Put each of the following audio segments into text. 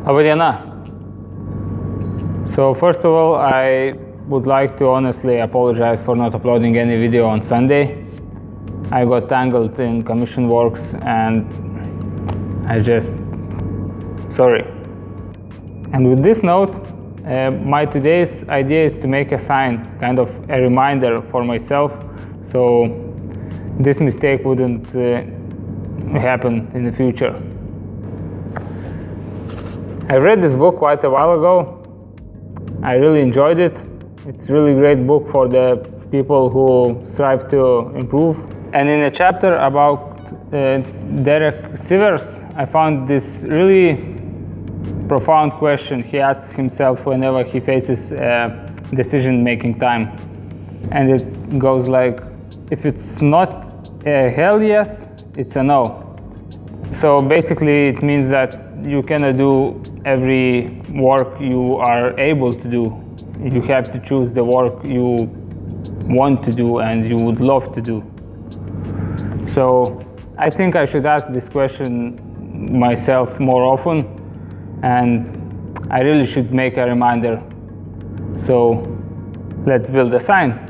Laba diena. So first of all, I would like to honestly apologize for not uploading any video on Sunday. I got tangled in commission works and sorry. And with this note, my today's idea is to make a sign, kind of a reminder for myself, so this mistake wouldn't happen in the future. I read this book quite a while ago. I really enjoyed it. It's a really great book for the people who strive to improve. And in a chapter about Derek Sivers, I found this really profound question he asks himself whenever he faces decision-making time. And it goes like, if it's not a hell yes, it's a no. So basically it means that you cannot do every work you are able to do. You have to choose the work you want to do and you would love to do. So I think I should ask this question myself more often, and I really should make a reminder. So let's build a sign.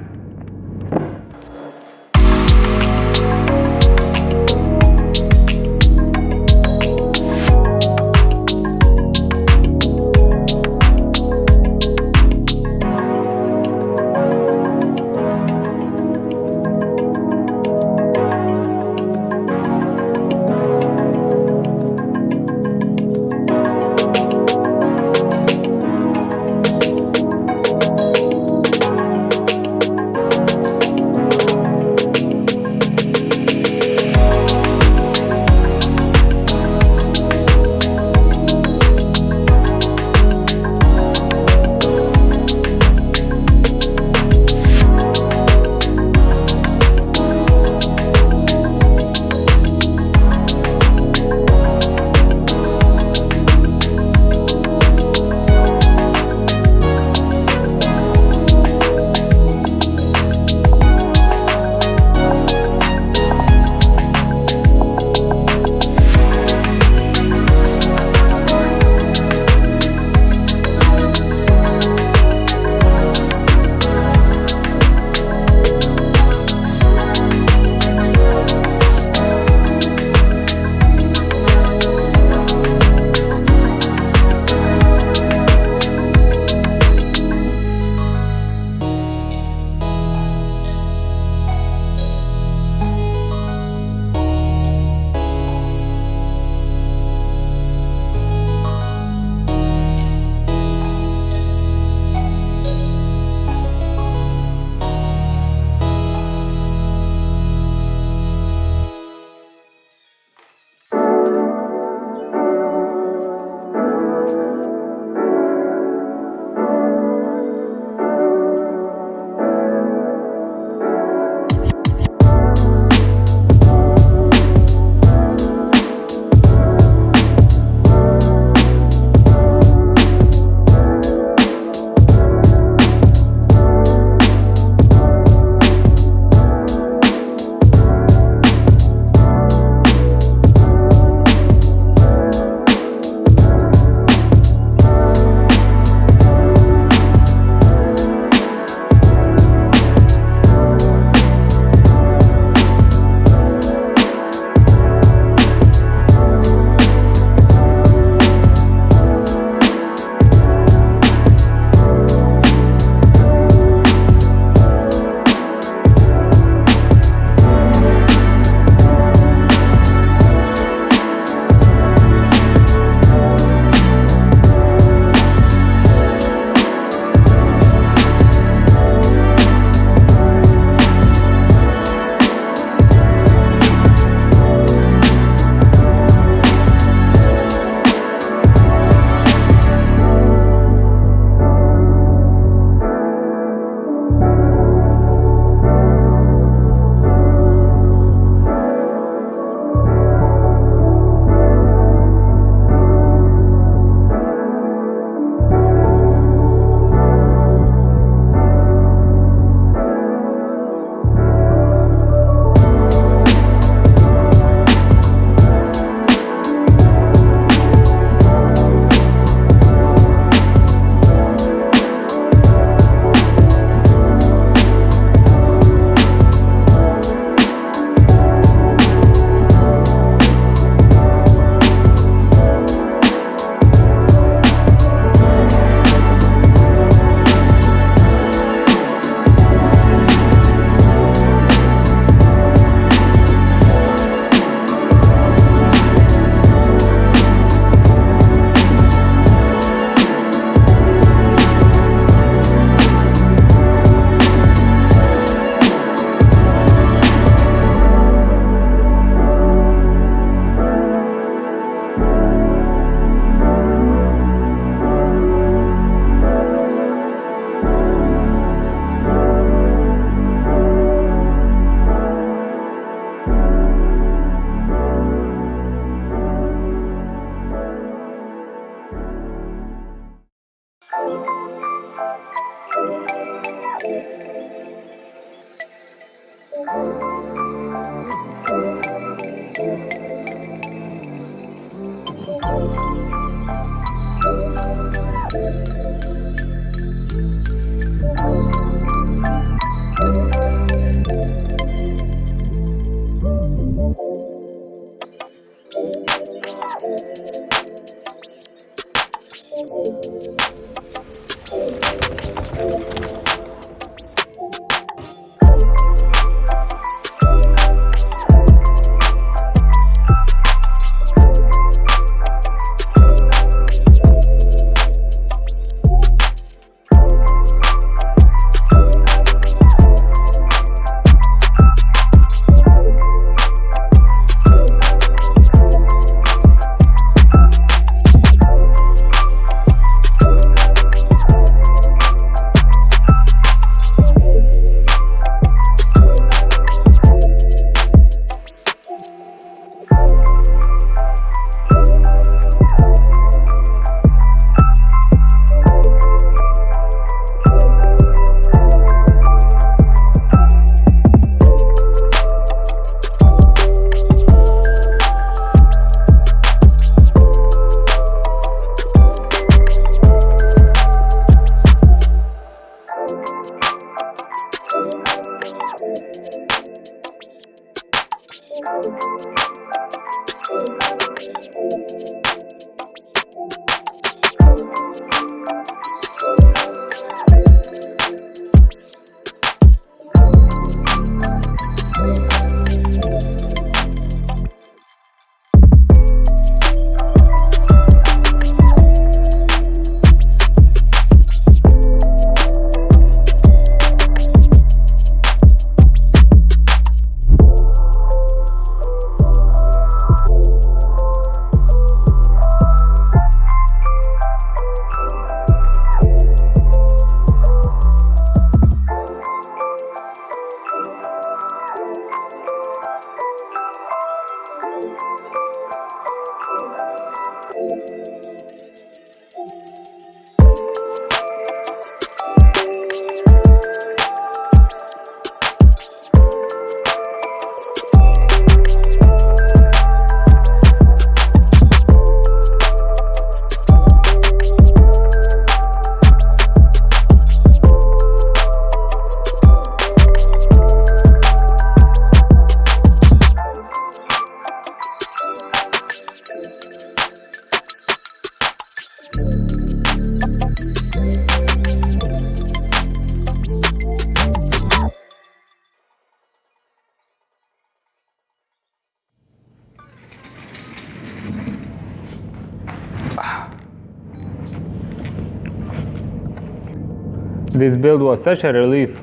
This build was such a relief.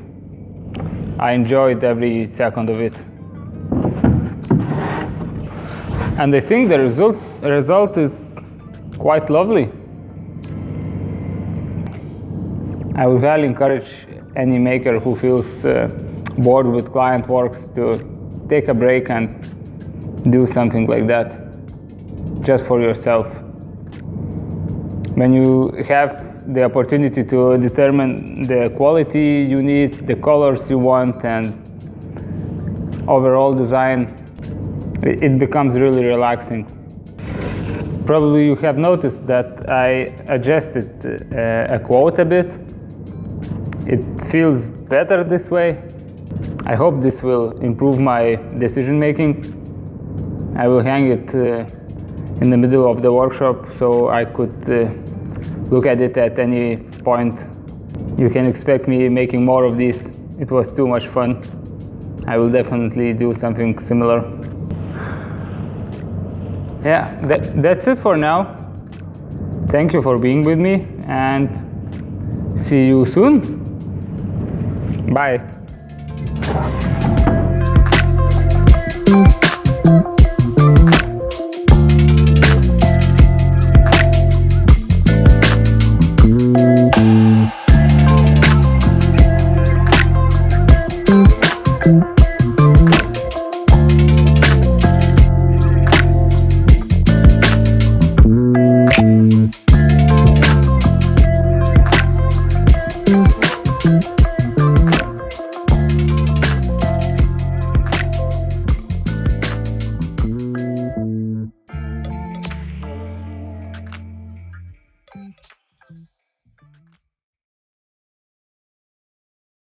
I enjoyed every second of it. And I think the result is quite lovely. I would highly encourage any maker who feels bored with client works to take a break and do something like that, just for yourself. When you have the opportunity to determine the quality you need, the colors you want, and overall design, it becomes really relaxing. Probably you have noticed that I adjusted a quote a bit. It feels better this way. I hope this will improve my decision making. I will hang it in the middle of the workshop so I could look at it at any point. You can expect me making more of these. It was too much fun. I will definitely do something similar. Yeah, that's it for now. Thank you for being with me and see you soon. Bye.